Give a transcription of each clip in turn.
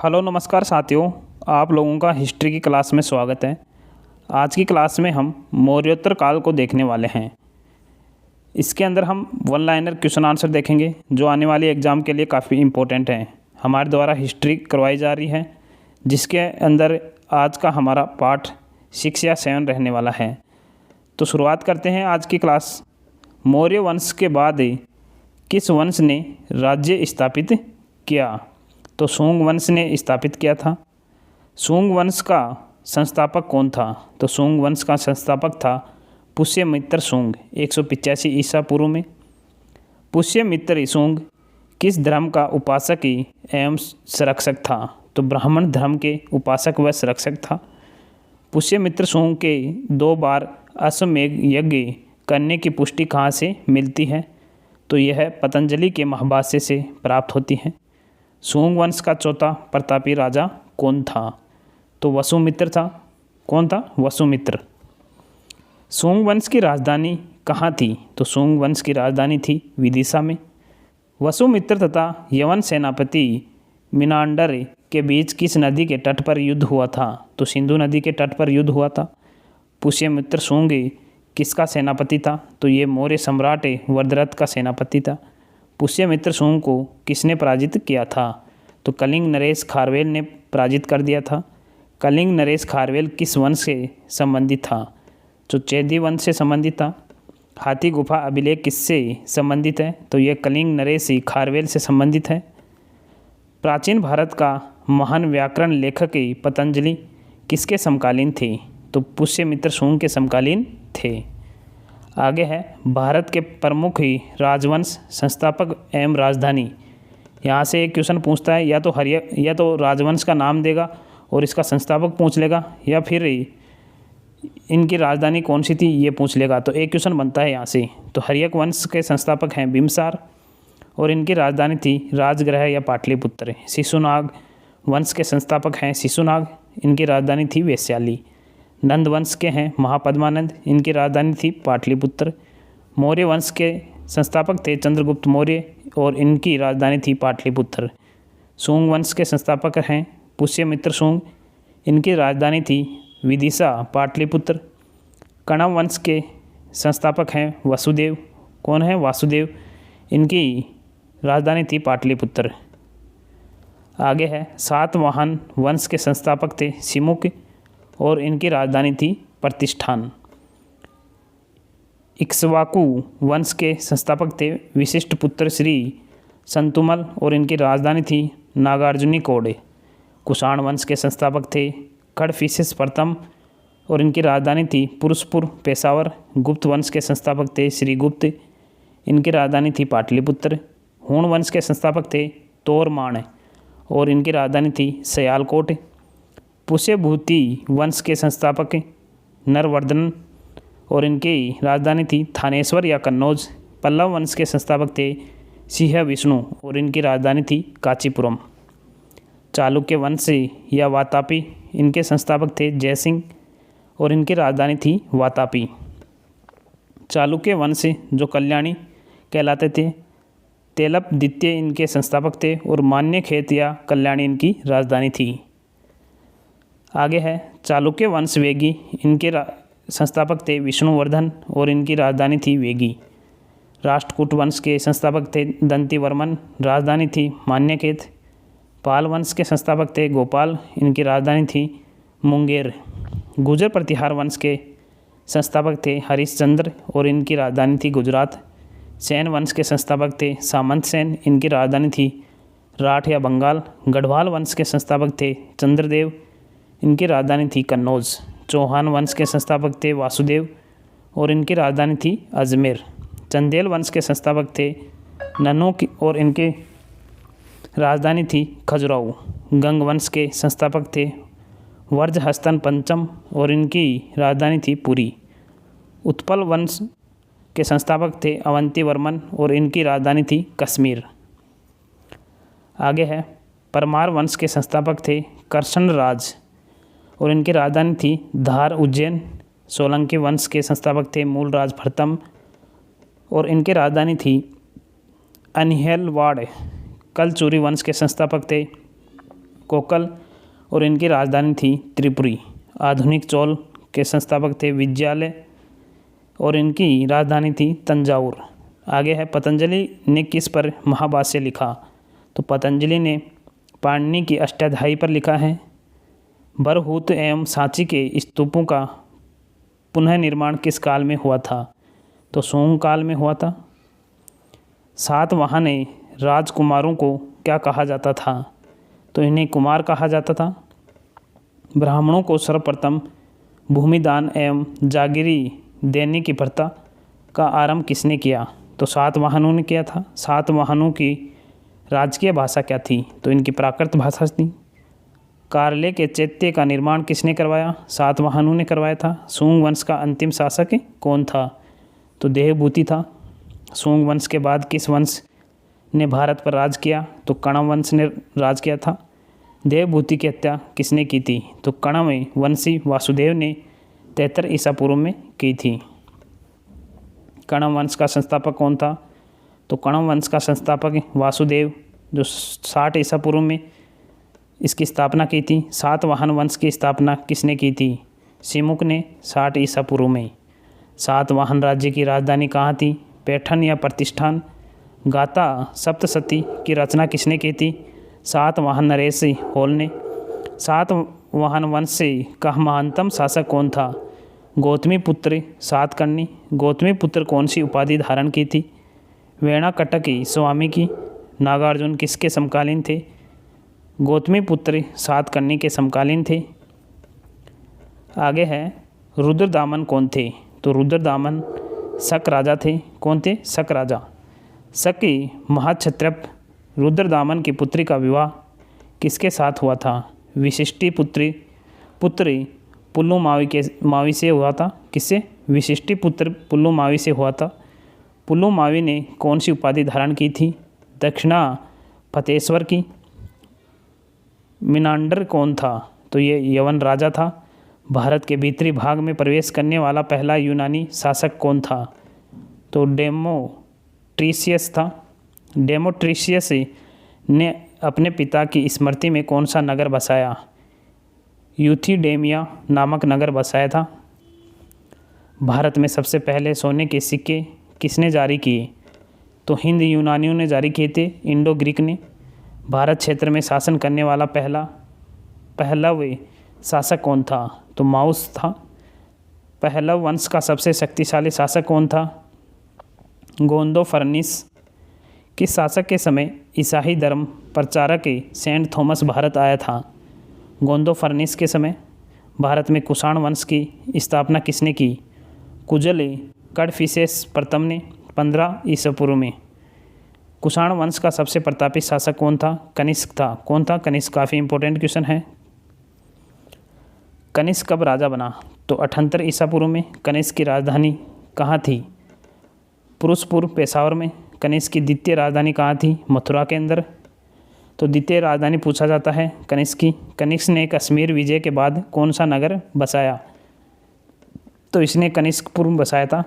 Hello नमस्कार साथियों, आप लोगों का हिस्ट्री की क्लास में स्वागत है। आज की क्लास में हम मौर्योत्तर काल को देखने वाले हैं। इसके अंदर हम वन लाइनर क्वेश्चन आंसर देखेंगे जो आने वाले एग्ज़ाम के लिए काफ़ी इम्पोर्टेंट हैं। हमारे द्वारा हिस्ट्री करवाई जा रही है, जिसके अंदर आज का हमारा पार्ट 6 या 7 रहने वाला है। तो शुरुआत करते हैं आज की क्लास। मौर्य वंश के बाद किस वंश ने राज्य स्थापित किया? तो शुंग वंश ने स्थापित किया था। शुंग वंश का संस्थापक कौन था? तो शुंग वंश का संस्थापक था पुष्यमित्र शुंग 185 ईसा पूर्व में। पुष्यमित्र शुंग किस धर्म का उपासक एवं संरक्षक था? तो ब्राह्मण धर्म के उपासक व संरक्षक था। पुष्यमित्र शुंग के 2 बार अश्वमेध यज्ञ करने की पुष्टि कहाँ से मिलती है? तो यह पतंजलि के महाभाष्य से प्राप्त होती है। शुंग वंश का चौथा प्रतापी राजा कौन था? तो वसुमित्र था। कौन था? वसुमित्र। शुंग वंश की राजधानी कहाँ थी? तो शुंग वंश की राजधानी थी विदिशा में। वसुमित्र तथा यवन सेनापति मिनांडर के बीच किस नदी के तट पर युद्ध हुआ था? तो सिंधु नदी के तट पर युद्ध हुआ था। पुष्यमित्र शुंग किसका सेनापति था? तो ये मौर्य सम्राट वर्धरथ का सेनापति था। पुष्यमित्र शुंग को किसने पराजित किया था? तो कलिंग नरेश खारवेल ने पराजित कर दिया था। कलिंग नरेश खारवेल किस वंश से संबंधित था? जो चैदी वंश से संबंधित था। हाथी गुफा अभिलेख किससे संबंधित है? तो यह कलिंग नरेश खारवेल से संबंधित है। प्राचीन भारत का महान व्याकरण लेखक पतंजलि किसके समकालीन थे? तो पुष्यमित्र शुंग के समकालीन थे। आगे है भारत के प्रमुख राजवंश संस्थापक एवं राजधानी। यहाँ से एक क्वेश्चन पूछता है, या तो राजवंश का नाम देगा और इसका संस्थापक पूछ लेगा, या फिर इनकी राजधानी कौन सी थी ये पूछ लेगा। तो एक क्वेश्चन बनता है यहाँ से। तो हर्यक वंश के संस्थापक हैं बिम्बसार और इनकी राजधानी थी राजगृह या पाटलिपुत्र। शिशुनाग वंश के संस्थापक हैं शिशुनाग, इनकी राजधानी थी वैशाली। नंद वंश के हैं महापद्मानंद, इनकी राजधानी थी पाटलिपुत्र। मौर्य वंश के संस्थापक थे चंद्रगुप्त मौर्य और इनकी राजधानी थी पाटलिपुत्र। शुंग वंश के संस्थापक हैं पुष्यमित्र शुंग, इनकी राजधानी थी विदिशा पाटलिपुत्र। कणव वंश के संस्थापक हैं वसुदेव। कौन है? वासुदेव, इनकी राजधानी थी पाटलिपुत्र। आगे है सातवाहन वंश के संस्थापक थे सिमुक और इनकी राजधानी थी प्रतिष्ठान। इक्ष्वाकु वंश के संस्थापक थे विशिष्ट पुत्र श्री संतुमल और इनकी राजधानी थी नागार्जुनिकोड। कुषाण वंश के संस्थापक थे खड़फिसेस प्रथम और इनकी राजधानी थी पुरुषपुर पेशावर। गुप्त वंश के संस्थापक थे श्रीगुप्त, इनकी राजधानी थी पाटलिपुत्र। हूण वंश के संस्थापक थे तोरमाण और इनकी राजधानी थी सयालकोट। पुष्यभूति वंश के संस्थापक नरवर्धन और इनकी राजधानी थी थानेश्वर या कन्नौज। पल्लव वंश के संस्थापक थे सिंह विष्णु और इनकी राजधानी थी कांचीपुरम। चालुक्य वंश या वातापी, इनके संस्थापक थे जयसिंह और इनकी राजधानी थी वातापी। चालुक्य वंश जो कल्याणी कहलाते थे, तेलप द्वितीय इनके संस्थापक थे और मान्यखेत या कल्याणी इनकी राजधानी थी। आगे है चालुक्य वंश वेगी, इनके संस्थापक थे विष्णुवर्धन और इनकी राजधानी थी वेगी। राष्ट्रकूट वंश के संस्थापक थे दंतीवर्मन, राजधानी थी मान्यखेत। पाल वंश के संस्थापक थे गोपाल, इनकी राजधानी थी मुंगेर। गुर्जर प्रतिहार वंश के संस्थापक थे हरिश्चंद्र और इनकी राजधानी थी गुजरात। सेन वंश के संस्थापक थे सामंत सेन, इनकी राजधानी थी राठ या बंगाल। गढ़वाल वंश के संस्थापक थे चंद्रदेव, इनकी राजधानी थी कन्नौज। चौहान वंश के संस्थापक थे वासुदेव और इनकी राजधानी थी अजमेर। चंदेल वंश के संस्थापक थे नन्नू और इनकी राजधानी थी खजुराहो। गंग वंश के संस्थापक थे वर्जहस्तन पंचम और इनकी राजधानी थी पुरी। उत्पल वंश के संस्थापक थे अवंतीवर्मन और इनकी राजधानी थी कश्मीर। आगे है परमार वंश के संस्थापक थे कृष्णराज और इनकी राजधानी थी धार उज्जैन। सोलंकी वंश के संस्थापक थे मूलराज प्रथम और इनकी राजधानी थी अनहिलवाड़। कलचुरी वंश के संस्थापक थे कोकल और इनकी राजधानी थी त्रिपुरी। आधुनिक चोल के संस्थापक थे विजयालय और इनकी राजधानी थी तंजावुर। आगे है पतंजलि ने किस पर महाभाष्य लिखा? तो पतंजलि ने पाणिनि की अष्टाध्यायी पर लिखा है। बरहूत एवं सांची के स्तूपों का पुनः निर्माण किस काल में हुआ था? तो सोंग काल में हुआ था। सातवाहन राजकुमारों को क्या कहा जाता था? तो इन्हें कुमार कहा जाता था। ब्राह्मणों को सर्वप्रथम भूमिदान एवं जागीरी देने की प्रथा का आरंभ किसने किया? तो सातवाहनों ने किया था। सातवाहनों की राजकीय भाषा क्या थी? तो इनकी प्राकृत भाषा थी। कार्ले के चैत्य का निर्माण किसने करवाया? सातवाहनों ने करवाया था। सूंग वंश का अंतिम शासक कौन था? तो देवभूति था। सूंग वंश के बाद किस वंश ने भारत पर राज किया? तो कणव वंश ने राज किया था। देवभूति की हत्या किसने की थी? तो कणव वंशी वासुदेव ने 73 ईसा पूर्व में की थी। कणव वंश का संस्थापक कौन था? तो कणव वंश का संस्थापक वासुदेव, जो 60 ईसा पूर्व में इसकी स्थापना की थी। सातवाहन वंश की स्थापना किसने की थी? सिमुक ने 60 ईसा पूर्व में। सातवाहन राज्य की राजधानी कहाँ थी? पैठन या प्रतिष्ठान। गाथा सप्तशती की रचना किसने की थी? सातवाहन नरेश होल ने। सातवाहन वंश का महानतम शासक कौन था? गौतमी पुत्र सातकर्णी। गौतमी पुत्र कौन सी उपाधि धारण की थी? वेणाकटकी स्वामी की। नागार्जुन किसके समकालीन थे? गौतमी पुत्र सातकर्णी के समकालीन थे। आगे है रुद्रदामन कौन थे? तो रुद्रदामन शक राजा थे। कौन थे? शक राजा। शक की महाक्षत्रप रुद्रदामन की पुत्री का विवाह किसके साथ हुआ था? विशिष्टि पुत्री पुल्लुमावी से हुआ था। किससे? विशिष्टि पुत्र पुल्लुमावी से हुआ था। पुल्लुमावी ने कौन सी उपाधि धारण की थी? दक्षिणा फतेश्वर की। मिनांडर कौन था? तो ये यवन राजा था। भारत के भीतरी भाग में प्रवेश करने वाला पहला यूनानी शासक कौन था? तो डेमोट्रिशियस था। डेमोट्रिशियस ने अपने पिता की स्मृति में कौन सा नगर बसाया? यूथिडेमिया नामक नगर बसाया था। भारत में सबसे पहले सोने के सिक्के किसने जारी किए? तो हिंद यूनानियों ने जारी किए थे। इंडो ग्रीक ने। भारत क्षेत्र में शासन करने वाला पहलव शासक कौन था? तो माउस था। पहलव वंश का सबसे शक्तिशाली शासक कौन था? गोंदो फर्निस। किस शासक के समय ईसाई धर्म प्रचारक सेंट थॉमस भारत आया था? गोंदो फर्निस के समय। भारत में कुषाण वंश की स्थापना किसने की? कुजल कडफिसेस प्रथम ने 15 ईसा पूर्व में। कुषाण वंश का सबसे प्रतापी शासक कौन था? कनिष्क था। कौन था? कनिष्क। काफ़ी इंपॉर्टेंट क्वेश्चन है। कनिष्क कब राजा बना? तो 78 ईसा पूर्व में। कनिष्क की राजधानी कहाँ थी? पुरुषपुर पेशावर में। कनिष्क की द्वितीय राजधानी कहाँ थी? मथुरा के अंदर। तो द्वितीय राजधानी पूछा जाता है कनिष्क की। कनिष्क ने कश्मीर विजय के बाद कौन सा नगर बसाया? तो इसने कनिष्कपुर बसाया था।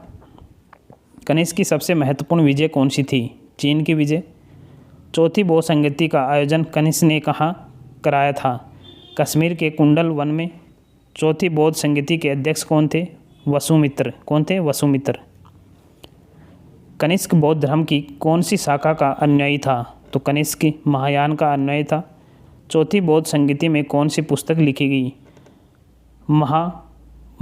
कनिष्क की सबसे महत्वपूर्ण विजय कौन सी थी? चीन की विजय। चौथी बौद्ध संगति का आयोजन कनिष्क ने कहाँ कराया था? कश्मीर के कुंडल वन में। चौथी बौद्ध संगति के अध्यक्ष कौन थे? वसुमित्र। कौन थे? वसुमित्र। कनिष्क बौद्ध धर्म की कौन सी शाखा का अनुयायी था? तो कनिष्क महायान का अनुयायी था। चौथी बौद्ध संगति में कौन सी पुस्तक लिखी गई?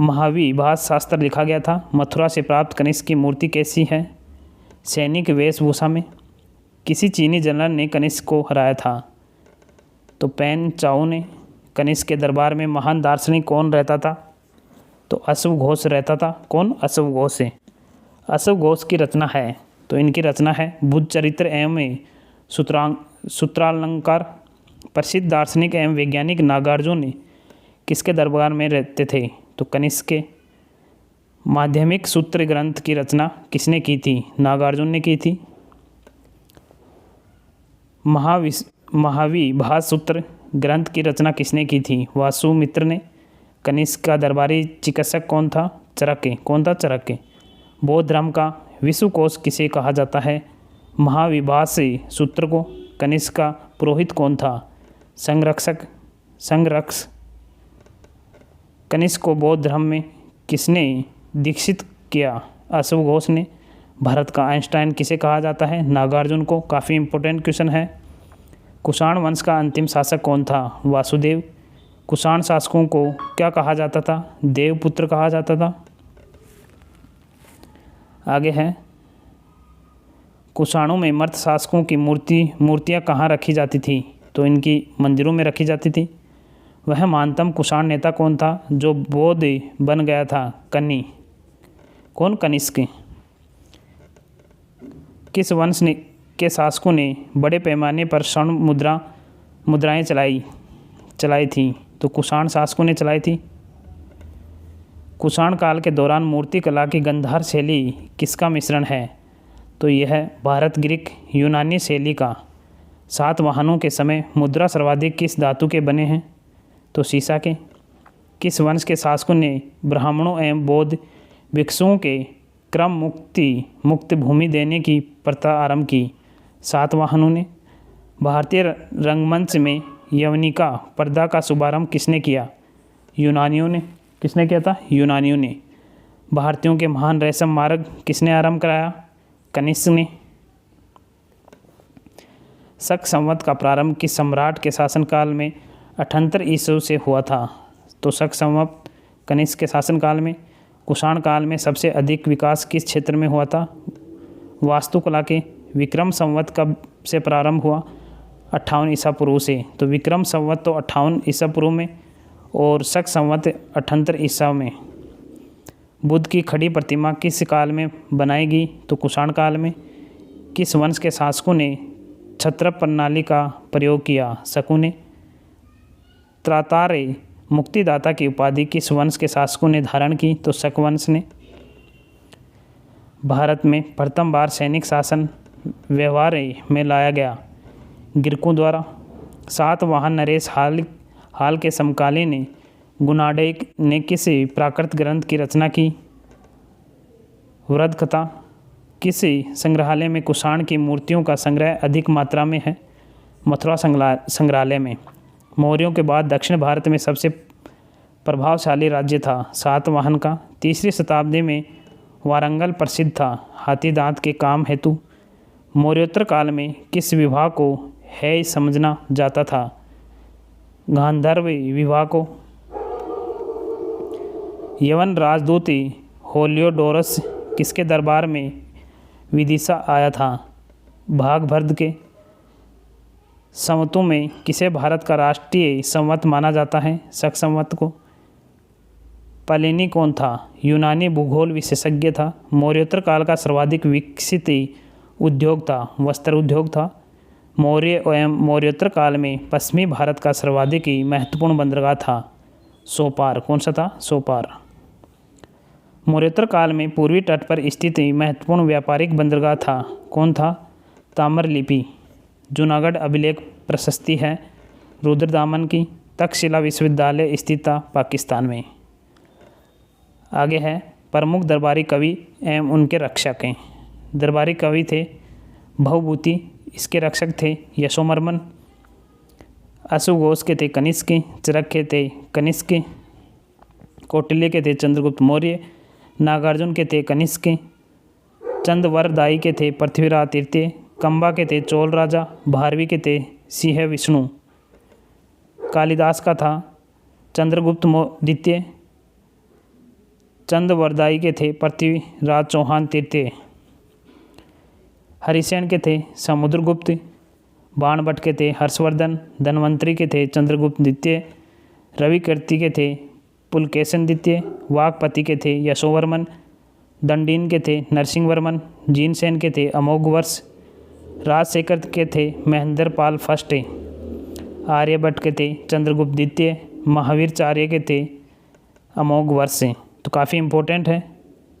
महाविभास शास्त्र लिखा गया था। मथुरा से प्राप्त कनिष्क की मूर्ति कैसी है? सैनिक वेशभूषा में। किसी चीनी जनरल ने कनिष्क को हराया था? तो पेन चाओ ने। कनिष्क के दरबार में महान दार्शनिक कौन रहता था? तो अश्व घोष रहता था। कौन? अश्व घोष है। अश्व घोष की रचना है, तो इनकी रचना है बुद्ध चरित्र एवं सूत्रालंकार। प्रसिद्ध दार्शनिक एवं वैज्ञानिक नागार्जुन किसके दरबार में रहते थे? तो कनिष्क के। माध्यमिक सूत्र ग्रंथ की रचना किसने की थी? नागार्जुन ने की थी। महाविभास सूत्र ग्रंथ की रचना किसने की थी? वासुमित्र ने। कनिष्क का दरबारी चिकित्सक कौन था? चरक। कौन था? चरक। बौद्ध धर्म का विश्वकोश किसे कहा जाता है? महाविभास सूत्र को। कनिष्क का पुरोहित कौन था? संरक्षक कनिष्क को बौद्ध धर्म में किसने दीक्षित किया? अशोक घोष ने। भारत का आइंस्टाइन किसे कहा जाता है? नागार्जुन को। काफ़ी इम्पोर्टेंट क्वेश्चन है। कुषाण वंश का अंतिम शासक कौन था? वासुदेव। कुषाण शासकों को क्या कहा जाता था? देवपुत्र कहा जाता था। आगे है, कुषाणों में मर्द शासकों की मूर्तियाँ कहाँ रखी जाती थी? तो इनकी मंदिरों में रखी जाती थी। वह महानतम कुषाण नेता कौन था जो बौद्ध बन गया था? कौन? कनिष्क। किस वंश के शासकों ने बड़े पैमाने पर स्वर्ण मुद्राएं चलाई थी? तो कुषाण शासकों ने चलाई थी। कुषाण काल के दौरान मूर्ति कला की गंधार शैली किसका मिश्रण है? तो यह है भारत ग्रीक यूनानी शैली का। सातवाहनों के समय मुद्रा सर्वाधिक किस धातु के बने हैं? तो सीसा के। किस वंश के शासकों ने ब्राह्मणों एवं बौद्ध भिक्षुओं के क्रम मुक्त भूमि देने की प्रथा आरंभ की? सातवाहनों ने। भारतीय रंगमंच में यवनिका पर्दा का शुभारंभ किसने किया? यूनानियों ने। किसने किया था? यूनानियों ने। भारतीयों के महान रेशम मार्ग किसने आरंभ कराया? कनिष्क ने। शक संवत का प्रारंभ किस सम्राट के शासनकाल में 78 ईस्वी से हुआ था? तो शक संवत कनिष्क के शासनकाल में। कुषाण काल में सबसे अधिक विकास किस क्षेत्र में हुआ था? वास्तुकला के। विक्रम संवत कब से प्रारंभ हुआ? 58 ईसा पूर्व से। तो विक्रम संवत तो 58 ईसा पूर्व में और शक संवत 78 ईसा में। बुद्ध की खड़ी प्रतिमा किस काल में बनाई गई? तो कुषाण काल में। किस वंश के शासकों ने छत्र प्रणाली का प्रयोग किया? शकु ने। त्रातारे मुक्तिदाता की उपाधि किस वंश के शासकों ने धारण की? तो शक वंश ने। भारत में प्रथम बार सैनिक शासन व्यवहार में लाया गया ग्रीकों द्वारा। सातवाहन नरेश हाल के समकालीन गुणाढ्य ने किस प्राकृत ग्रंथ की रचना की? वृद्ध कथा। किस संग्रहालय में कुषाण की मूर्तियों का संग्रह अधिक मात्रा में है? मथुरा संग्रहालय में। मौर्यों के बाद दक्षिण भारत में सबसे प्रभावशाली राज्य था सातवाहन का। 3री शताब्दी में वारंगल प्रसिद्ध था हाथी दांत के काम हेतु। मौर्योत्तर काल में किस विवाह को है समझा जाता था? गांधर्व विवाह को। यवन राजदूत हेलियोडोरस किसके दरबार में विदिशा आया था? भागभद्र के। संवतों में किसे भारत का राष्ट्रीय संवत माना जाता है? शक संवत को। प्लिनी कौन था? यूनानी भूगोल विशेषज्ञ था। मौर्योत्तर काल का सर्वाधिक विकसित उद्योग था वस्त्र उद्योग था। मौर्य एवं मौर्योत्तर काल में पश्चिमी भारत का सर्वाधिक महत्वपूर्ण बंदरगाह था सोपार। कौन सा था? सोपार। मौर्योत्तर काल में पूर्वी तट पर स्थित महत्वपूर्ण व्यापारिक बंदरगाह था। कौन था? ताम्रलिप्ति। जूनागढ़ अभिलेख प्रशस्ति है रुद्रदामन की। तक्षशिला विश्वविद्यालय स्थित था पाकिस्तान में। आगे है प्रमुख दरबारी कवि एवं उनके रक्षक हैं। दरबारी कवि थे भवभूति, इसके रक्षक थे यशोवर्मन। अशोक घोष के थे कनिष्क, चरक के थे कनिष्क, कौटिल्य के थे चंद्रगुप्त मौर्य, नागार्जुन के थे कनिष्क, चंद्रवरदाई के थे पृथ्वीराज तृतीय, कंबा के थे चोल राजा, भारवी के थे सिंह विष्णु, कालिदास का था चंद्रगुप्त द्वितीय, चंद्रवरदाई के थे पृथ्वीराज चौहान तृतीय, हरिसेन के थे समुद्रगुप्त, बाणभट्ट के थे हर्षवर्धन, धन्वंतरी के थे चंद्रगुप्त द्वितीय, रविकीर्ति के थे पुलकेशन द्वितीय, वाकपति के थे यशोवर्मन, दंडीन के थे नरसिंहवर्मन, जीनसेन के थे अमोघवर्ष, राजशेखर के थे महेंद्रपाल फर्स्ट, आर्यभट्ट के थे चंद्रगुप्त द्वितीय, महावीरचार्य के थे अमोघवर्ष। तो काफ़ी इम्पोर्टेंट है।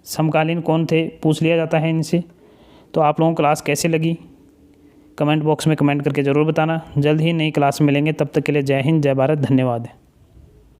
समकालीन कौन थे पूछ लिया जाता है इनसे। तो आप लोगों को क्लास कैसी लगी कमेंट बॉक्स में कमेंट करके ज़रूर बताना। जल्द ही नई क्लास में मिलेंगे, तब तक के लिए जय हिंद, जय भारत, धन्यवाद।